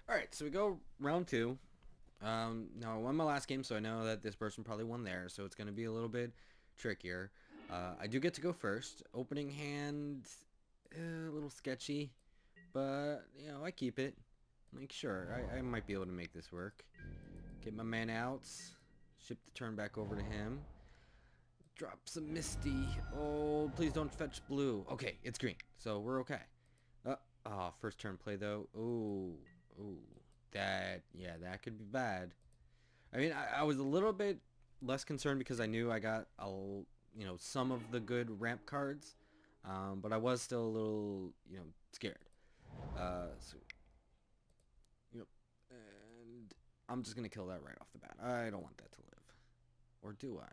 Alright, so we go round two. Now I won my last game, so I know that this person probably won there, so it's going to be a little bit trickier. I do get to go first. Opening hand, a little sketchy, but, I keep it. Like, sure, I might be able to make this work. Get my man out. Ship the turn back over to him. Drop some Misty. Oh, please don't fetch blue. Okay, it's green, so we're okay. First turn play, though. Ooh. Ooh. That could be bad. I mean, I was a little bit less concerned because I knew I got some of the good ramp cards, but I was still a little scared. So and I'm just gonna kill that right off the bat. I don't want that to live, or do I?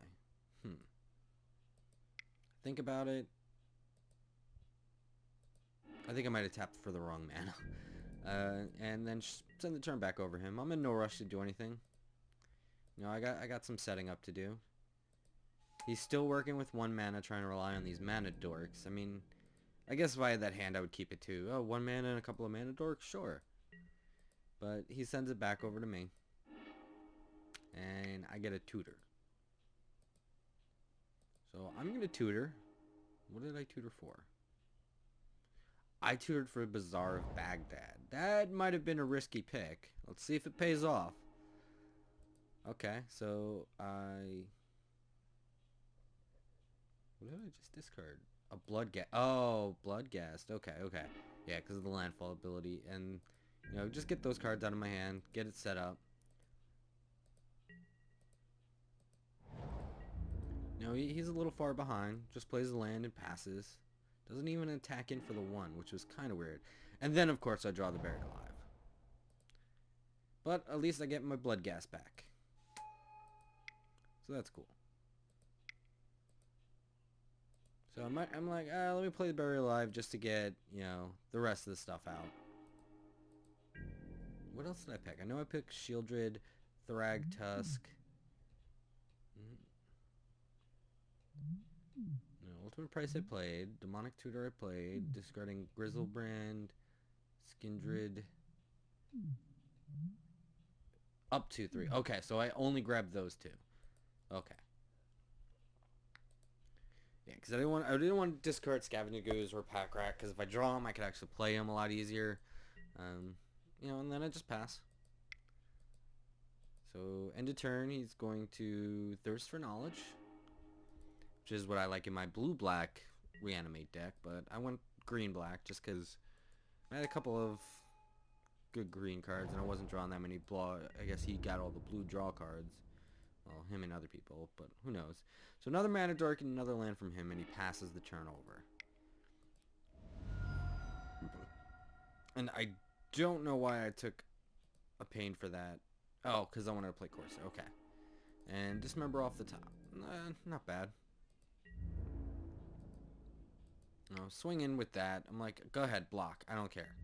Think about it. I think I might have tapped for the wrong mana. And then send the turn back over him. I'm in no rush to do anything. I got some setting up to do. He's still working with one mana, trying to rely on these mana dorks. I mean, I guess if I had that hand, I would keep it too. Oh, one mana and a couple of mana dorks? Sure. But he sends it back over to me. And I get a tutor. So I'm going to tutor. What did I tutor for? I tutored for Bazaar of Baghdad. That might have been a risky pick. Let's see if it pays off. Okay, so what did I just discard? A Bloodghast. Oh, Bloodghast. Okay. Yeah, because of the landfall ability. And, just get those cards out of my hand. Get it set up. He's a little far behind. Just plays the land and passes. Doesn't even attack in for the 1, which was kind of weird. And then, of course, I draw the Buried Alive. But at least I get my Bloodghast back. So that's cool. So I'm like, let me play the Buried Alive just to get, the rest of the stuff out. What else did I pick? I know I picked Shieldred, Thragtusk. No, Ultimate Price I played. Demonic Tutor I played. Discarding Grizzlebrand, Skindred. Up to 3. Okay, so I only grabbed those 2. Okay. Yeah, because I didn't want to discard Scavenging Ooze or Pack Rat, because if I draw them, I could actually play them a lot easier. And then I just pass. So, end of turn, he's going to Thirst for Knowledge, which is what I like in my blue-black Reanimate deck, but I went green-black just because I had a couple of good green cards, and I wasn't drawing that many blue. I guess he got all the blue draw cards. Well, him and other people, but who knows. So another mana dork and another land from him, and he passes the turn over. And I don't know why I took a pain for that. Oh, because I wanted to play Corsair. Okay. And Dismember off the top. Not bad. Swing in with that. I'm like, go ahead, block. I don't care.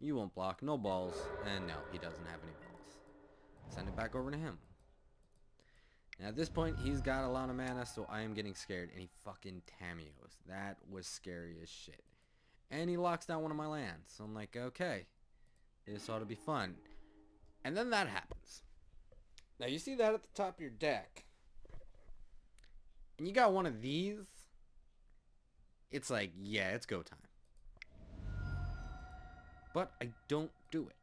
You won't block. No balls. And no, he doesn't have any balls. Send it back over to him. Now at this point, he's got a lot of mana, so I am getting scared. And he fucking Tamios. That was scary as shit. And he locks down one of my lands. So I'm like, okay. This ought to be fun. And then that happens. Now you see that at the top of your deck. And you got one of these. It's like, yeah, it's go time. But I don't do it.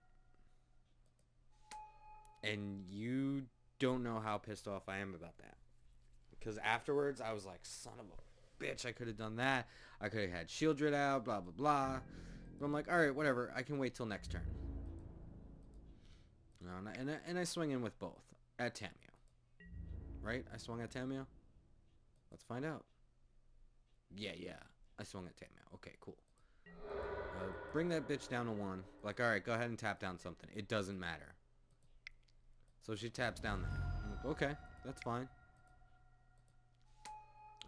And you don't know how pissed off I am about that. Because afterwards, I was like, son of a bitch, I could have done that. I could have had Shieldred out, blah, blah, blah. But I'm like, alright, whatever. I can wait till next turn. And I swing in with both. At Tamiyo. Right? I swung at Tamiyo? Let's find out. Yeah. I swung at Tamiyo. Okay, cool. Bring that bitch down to 1. Like, alright, go ahead and tap down something. It doesn't matter. So she taps down that. I'm like, okay, that's fine.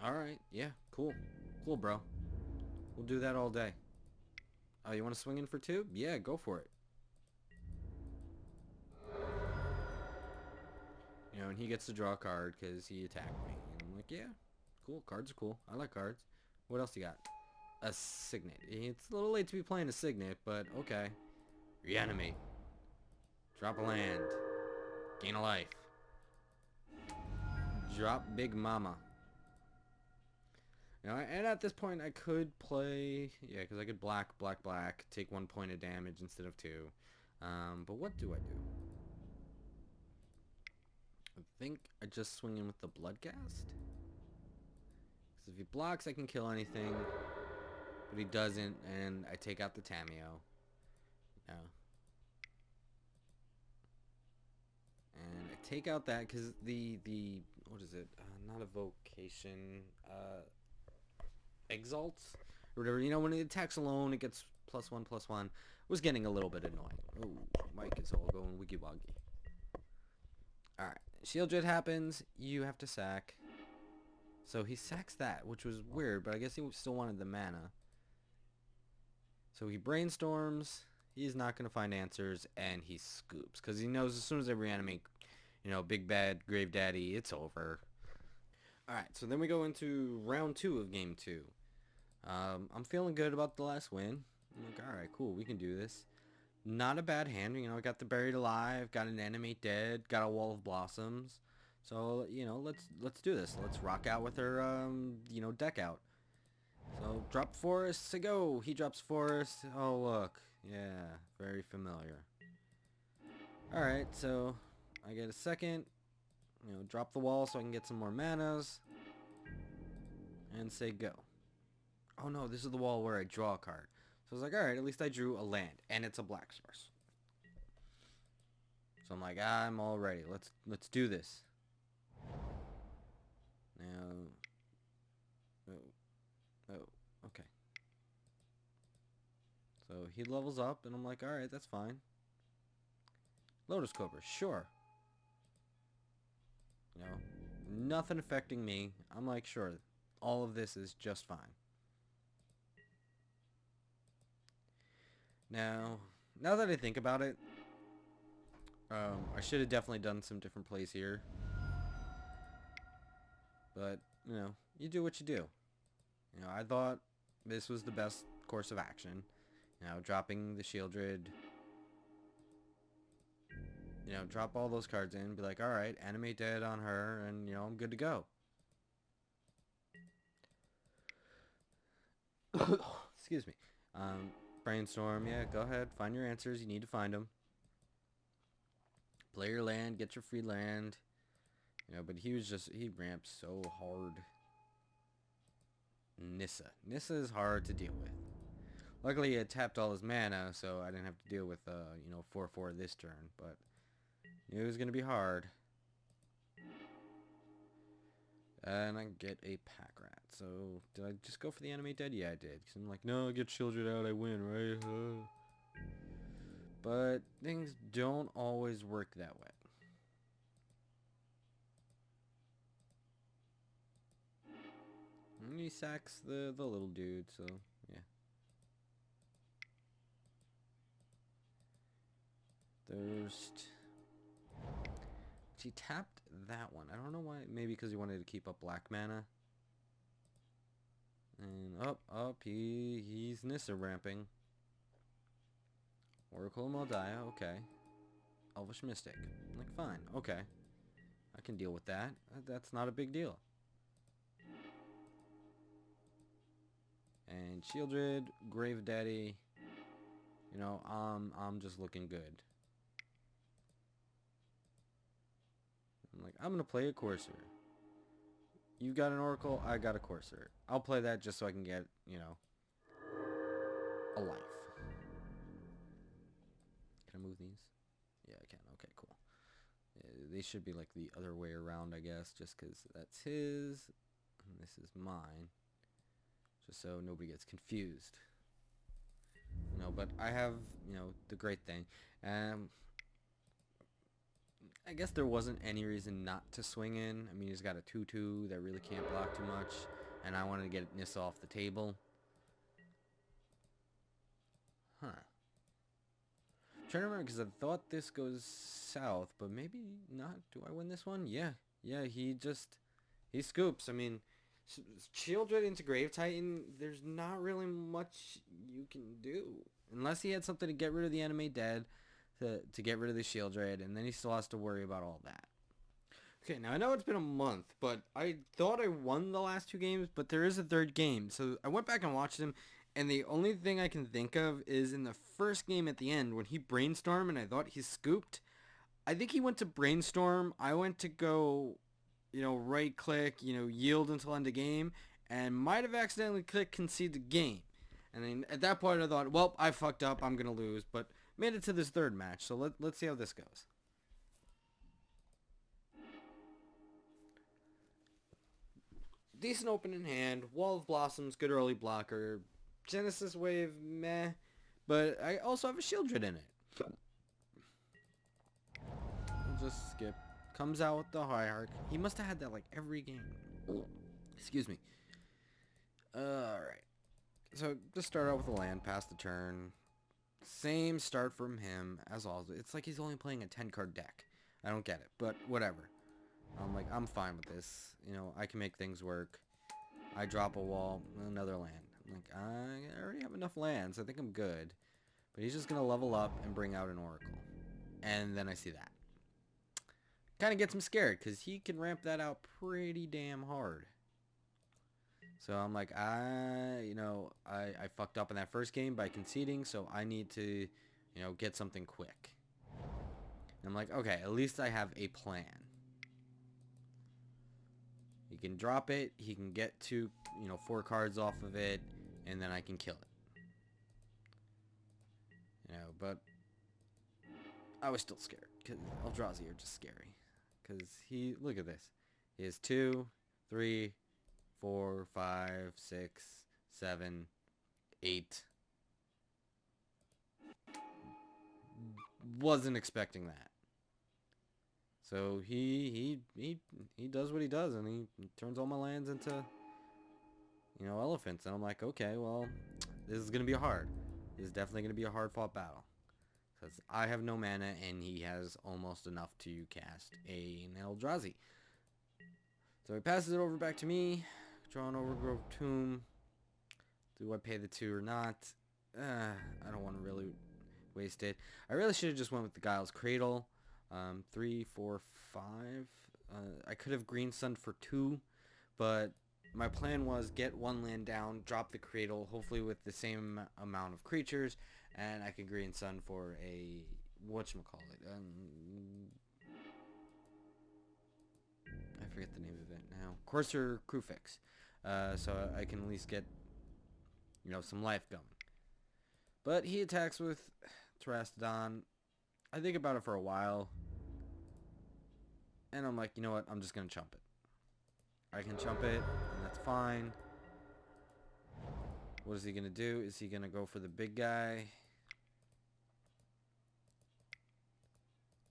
Alright, yeah, cool. Cool, bro. We'll do that all day. Oh, you want to swing in for 2? Yeah, go for it. And he gets to draw a card because he attacked me. And I'm like, yeah, cool. Cards are cool. I like cards. What else you got? A Signet. It's a little late to be playing a Signet, but okay. Reanimate. Drop a land. Gain a life. Drop Big Mama. Now, and at this point I could play, yeah, because I could black, take 1 point of damage instead of 2. But what do I do? I think I just swing in with the Bloodcast. Because if he blocks, I can kill anything. But he doesn't, and I take out the Tameo. No. And I take out that because the what is it? Not a vocation. Exalts or whatever. You know, when it attacks alone, it gets +1/+1. Was getting a little bit annoying. Oh, Mike is all going wiggy woggy. All right, Shield Jet happens. You have to sack. So he sacks that, which was weird, but I guess he still wanted the mana. So he brainstorms. He's not going to find answers, and he scoops. Because he knows as soon as they reanimate, you know, Big Bad Grave Daddy, it's over. Alright, so then we go into round 2 of game 2. I'm feeling good about the last win. I'm like, alright, cool, we can do this. Not a bad hand, you know, I got the Buried Alive, got an Animate Dead, got a Wall of Blossoms. So, you know, let's do this. Let's rock out with our, you know, deck out. So, drop Forest to go. He drops Forest. Oh, look. Yeah, very familiar. Alright, so I get a second. You know, drop the wall so I can get some more manas. And say go. Oh no, this is the wall where I draw a card. So I was like, alright, at least I drew a land. And it's a black source. So I'm like, I'm all ready. Let's do this. Now, oh, okay. So he levels up, and I'm like, alright, that's fine. Lotus Cobra, sure. You know, nothing affecting me. I'm like, sure, all of this is just fine. Now that I think about it, I should have definitely done some different plays here. But, you know, you do what you do. You know, I thought this was the best course of action. You know, dropping the Shieldred. You know, drop all those cards in, be like, alright, Animate Dead on her, and, you know, I'm good to go. Excuse me. Brainstorm, yeah, go ahead, find your answers, you need to find them. Play your land, get your free land. You know, but he ramped so hard. Nissa is hard to deal with. Luckily, he had tapped all his mana, so I didn't have to deal with, you know, 4/4 this turn, but it was going to be hard. And I get a Pack Rat. So, did I just go for the Animate Dead? Yeah, I did. Because I'm like, no, I get Shieldred out, I win, right? But things don't always work that way. And he sacks the little dude, so, yeah. Thirst. He tapped that one. I don't know why. Maybe because he wanted to keep up black mana. And up, he's Nissa ramping. Oracle of Moldiah, okay. Elvish Mystic. I'm like, fine, okay. I can deal with that. That's not a big deal. And Shieldred, Grave Daddy. You know, I'm just looking good. I'm like, I'm gonna play a Courser. You got an Oracle, I got a Courser. I'll play that just so I can get, you know, a life. Can I move these? Yeah, I can. Okay, cool. They should be like the other way around, I guess, just because that's his, and this is mine. Just so nobody gets confused. You know, but I have, you know, the great thing. I guess there wasn't any reason not to swing in. I mean, he's got a 2/2 that really can't block too much. And I wanted to get Nissa off the table. Huh. I'm trying to remember, because I thought this goes south, but maybe not. Do I win this one? Yeah. Yeah, he scoops. I mean, Shieldred into Grave Titan, there's not really much you can do. unless he had something to get rid of the enemy dead, to get rid of the shield raid, and then he still has to worry about all that. Okay, now I know it's been a month, but I thought I won the last 2 games, but there is a third game. So I went back and watched him, and the only thing I can think of is in the first game at the end when he brainstormed and I thought he scooped. I think he went to brainstorm. I went to go, right click, yield until end of game, and might have accidentally clicked concede the game. And then at that point I thought, well, I fucked up. I'm going to lose, but made it to this third match. So let's see how this goes. Decent opening hand, Wall of Blossoms, good early blocker, Genesis Wave, meh, but I also have a shield Shieldred in it. I'll just skip. Comes out with the Hierarch. He must have had that like every game. Excuse me. Alright. So just start out with a land, pass the turn. Same start from him as always. It's like he's only playing a 10 card deck. I don't get it, but whatever. I'm like, I'm fine with this. I can make things work. I drop a wall, another land. I'm like, I already have enough lands. I think I'm good. But he's just going to level up and bring out an Oracle. And then I see that. Kind of gets him scared because he can ramp that out pretty damn hard. So I'm like, I fucked up in that first game by conceding, so I need to, get something quick. And I'm like, okay, at least I have a plan. He can drop it, he can get 4 cards off of it, and then I can kill it. But I was still scared, because Eldrazi are just scary. Because look at this. He has 2, 3, 4, 5, 6, 7, 8. Wasn't expecting that. So he does what he does, and he turns all my lands into, elephants. And I'm like, okay, well, this is going to be hard. This is definitely going to be a hard-fought battle. Because I have no mana, and he has almost enough to cast an Eldrazi. So he passes it over back to me. Draw an Overgrowth Tomb. Do I pay the 2 or not? I don't want to really waste it. I really should have just went with the Guile's Cradle. 3, 4, 5. I could have Green Sun for 2, but my plan was get 1 land down, drop the Cradle, hopefully with the same amount of creatures, and I could Green Sun for a whatchamacallit. I forget the name of it now. Courser Crewfix. So I can at least get some life going. But he attacks with Terastodon. I think about it for a while. And I'm like, you know what? I'm just going to chump it. I can chump it, and that's fine. What is he going to do? Is he going to go for the big guy?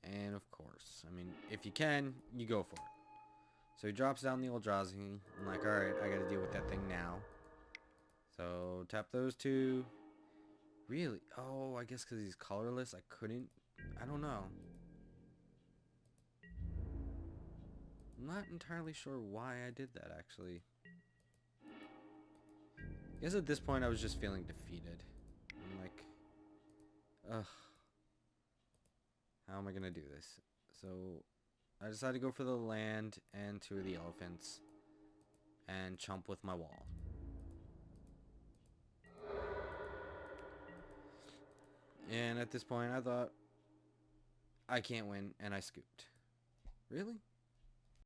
And of course, I mean, if you can, you go for it. So he drops down the Eldrazi. I'm like, alright, I got to deal with that thing now. So tap those 2. Really? Oh, I guess because he's colorless, I couldn't. I don't know. I'm not entirely sure why I did that, actually. I guess at this point I was just feeling defeated. I'm like, ugh. How am I going to do this? So I decided to go for the land and 2 of the elephants. And chump with my wall. And at this point I thought, I can't win, and I scooped. Really?